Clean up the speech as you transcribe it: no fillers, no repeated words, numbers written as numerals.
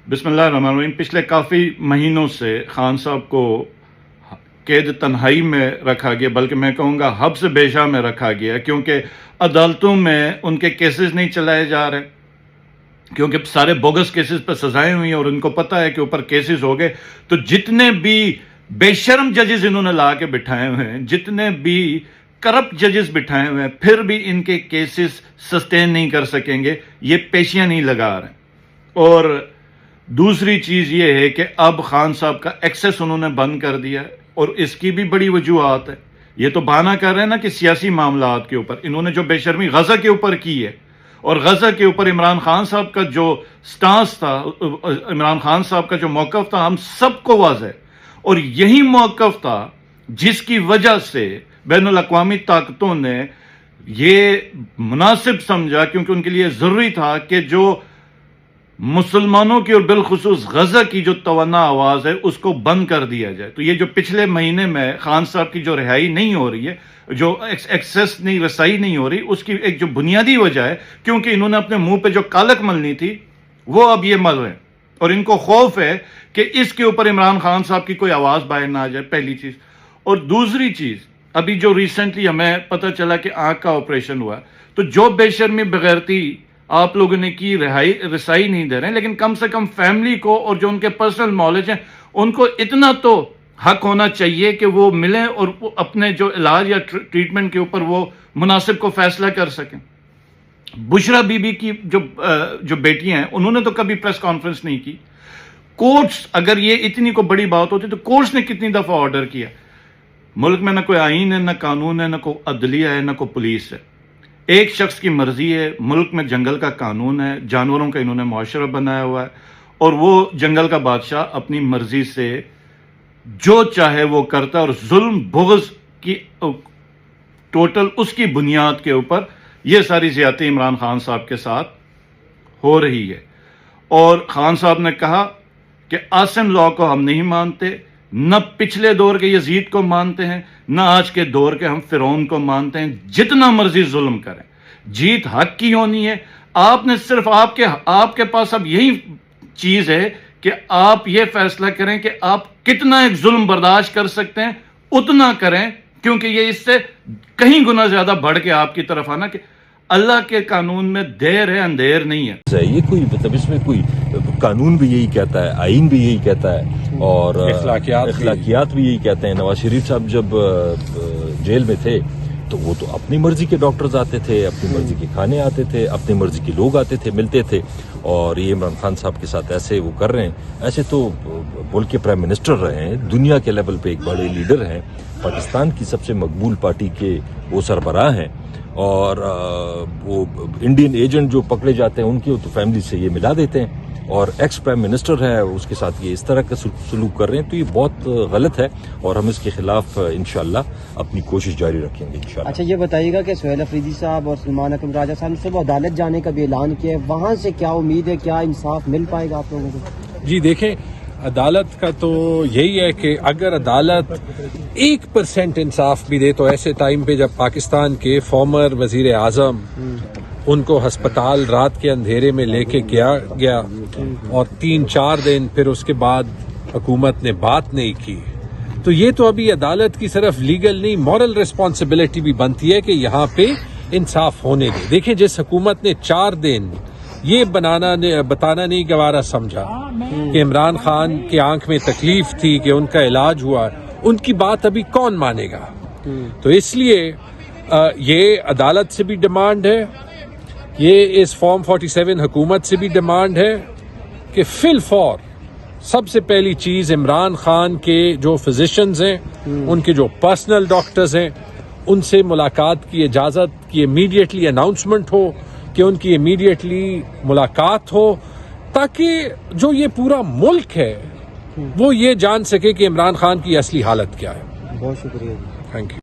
بسم اللہ الرحمن الرحیم۔ پچھلے کافی مہینوں سے خان صاحب کو قید تنہائی میں رکھا گیا، بلکہ میں کہوں گا حبس بیشا میں رکھا گیا، کیونکہ عدالتوں میں ان کے کیسز نہیں چلائے جا رہے، کیونکہ سارے بوگس کیسز پہ سزائیں ہوئی ہیں اور ان کو پتہ ہے کہ اوپر کیسز ہو گئے، تو جتنے بھی بے شرم ججز انہوں نے لا کے بٹھائے ہوئے ہیں، جتنے بھی کرپٹ ججز بٹھائے ہوئے ہیں، پھر بھی ان کے کیسز سسٹین نہیں کر سکیں گے، یہ پیشیاں نہیں لگا رہے۔ اور دوسری چیز یہ ہے کہ اب خان صاحب کا ایکسس انہوں نے بند کر دیا ہے، اور اس کی بھی بڑی وجوہات ہے۔ یہ تو بہانہ کر رہے ہیں نا کہ سیاسی معاملات کے اوپر انہوں نے جو بے شرمی غزہ کے اوپر کی ہے، اور غزہ کے اوپر عمران خان صاحب کا جو سٹانس تھا، عمران خان صاحب کا جو موقف تھا، ہم سب کو واضح ہے، اور یہی موقف تھا جس کی وجہ سے بین الاقوامی طاقتوں نے یہ مناسب سمجھا، کیونکہ ان کے لیے ضروری تھا کہ جو مسلمانوں کی اور بالخصوص غزہ کی جو توانا آواز ہے اس کو بند کر دیا جائے۔ تو یہ جو پچھلے مہینے میں خان صاحب کی جو رہائی نہیں ہو رہی ہے، جو ایکسیس نہیں، رسائی نہیں ہو رہی، اس کی ایک جو بنیادی وجہ ہے کیونکہ انہوں نے اپنے منہ پہ جو کالک ملنی تھی وہ اب یہ مل رہے ہیں، اور ان کو خوف ہے کہ اس کے اوپر عمران خان صاحب کی کوئی آواز باہر نہ آ جائے، پہلی چیز۔ اور دوسری چیز، ابھی جو ریسنٹلی ہمیں پتہ چلا کہ آنکھ کا آپریشن ہوا، تو جو بے شرمی بغیرتی آپ لوگوں نے کی، رسائی نہیں دے رہے ہیں، لیکن کم سے کم فیملی کو اور جو ان کے پرسنل نالج ہیں ان کو اتنا تو حق ہونا چاہیے کہ وہ ملیں اور اپنے جو علاج یا ٹریٹمنٹ کے اوپر وہ مناسب کو فیصلہ کر سکیں۔ بشرا بی بی کی جو بیٹیاں ہیں انہوں نے تو کبھی پریس کانفرنس نہیں کی۔ کورٹس، اگر یہ اتنی کو بڑی بات ہوتی تو کورٹس نے کتنی دفعہ آرڈر کیا؟ ملک میں نہ کوئی آئین ہے، نہ قانون ہے، نہ کوئی عدلیہ ہے، نہ کوئی پولیس ہے، ایک شخص کی مرضی ہے۔ ملک میں جنگل کا قانون ہے، جانوروں کا انہوں نے معاشرہ بنایا ہوا ہے، اور وہ جنگل کا بادشاہ اپنی مرضی سے جو چاہے وہ کرتا ہے، اور ظلم بغض کی ٹوٹل اس کی بنیاد کے اوپر یہ ساری زیادتی عمران خان صاحب کے ساتھ ہو رہی ہے۔ اور خان صاحب نے کہا کہ عاصم لا کو ہم نہیں مانتے، نہ پچھلے دور کے یزید کو مانتے ہیں، نہ آج کے دور کے ہم فرعون کو مانتے ہیں، جتنا مرضی ظلم کریں، جیت حق کی ہونی ہے۔ آپ نے صرف آپ کے پاس اب یہی چیز ہے کہ آپ یہ فیصلہ کریں کہ آپ کتنا ایک ظلم برداشت کر سکتے ہیں، اتنا کریں، کیونکہ یہ اس سے کہیں گنا زیادہ بڑھ کے آپ کی طرف آنا کہ اللہ کے قانون میں دیر ہے، اندھیر نہیں ہے۔ یہ کوئی مطلب اس میں کوئی قانون بھی یہی کہتا ہے، آئین بھی یہی کہتا ہے، اور اخلاقیات بھی یہی کہتے ہیں۔ نواز شریف صاحب جب جیل میں تھے تو وہ تو اپنی مرضی کے ڈاکٹرز آتے تھے، اپنی مرضی کے کھانے آتے تھے، اپنی مرضی کے لوگ آتے تھے، ملتے تھے، اور یہ عمران خان صاحب کے ساتھ ایسے وہ کر رہے ہیں۔ ایسے تو ملک کے پرائم منسٹر رہے ہیں، دنیا کے لیول پہ ایک بڑے لیڈر ہیں، پاکستان کی سب سے مقبول پارٹی کے وہ سربراہ ہیں، اور وہ انڈین ایجنٹ جو پکڑے جاتے ہیں ان کی تو فیملی سے یہ ملا دیتے ہیں، اور ایکس پرائم منسٹر ہے اس کے ساتھ یہ اس طرح کا سلوک کر رہے ہیں، تو یہ بہت غلط ہے، اور ہم اس کے خلاف انشاءاللہ اپنی کوشش جاری رکھیں گے انشاءاللہ۔ اچھا، یہ بتائیے گا کہ سہیل افریدی صاحب اور سلمان اکرم راجہ صاحب نے صبح عدالت جانے کا بھی اعلان کیا ہے، وہاں سے کیا امید ہے، کیا انصاف مل پائے گا آپ لوگوں کو؟ جی دیکھیں، عدالت کا تو یہی ہے کہ اگر عدالت 1% انصاف بھی دے تو ایسے ٹائم پہ جب پاکستان کے فارمر وزیر اعظم ان کو ہسپتال رات کے اندھیرے میں لے کے گیا اور 3-4 دن پھر اس کے بعد حکومت نے بات نہیں کی، تو یہ تو ابھی عدالت کی صرف لیگل نہیں، مورل ریسپانسبلٹی بھی بنتی ہے کہ یہاں پہ انصاف ہونے دے۔ دیکھیں، جس حکومت نے 4 دن یہ بتانا نہیں گوارا سمجھا کہ عمران خان کی آنکھ میں تکلیف تھی، کہ ان کا علاج ہوا، ان کی بات ابھی کون مانے گا؟ تو اس لیے یہ عدالت سے بھی ڈیمانڈ ہے، یہ اس فارم 47 حکومت سے بھی ڈیمانڈ ہے کہ فی الفور سب سے پہلی چیز عمران خان کے جو فزیشنز ہیں، ان کے جو پرسنل ڈاکٹرز ہیں، ان سے ملاقات کی اجازت کی امیڈیٹلی اناؤنسمنٹ ہو، کہ ان کی امیڈیٹلی ملاقات ہو، تاکہ جو یہ پورا ملک ہے وہ یہ جان سکے کہ عمران خان کی اصلی حالت کیا ہے۔ بہت شکریہ، تھینک یو۔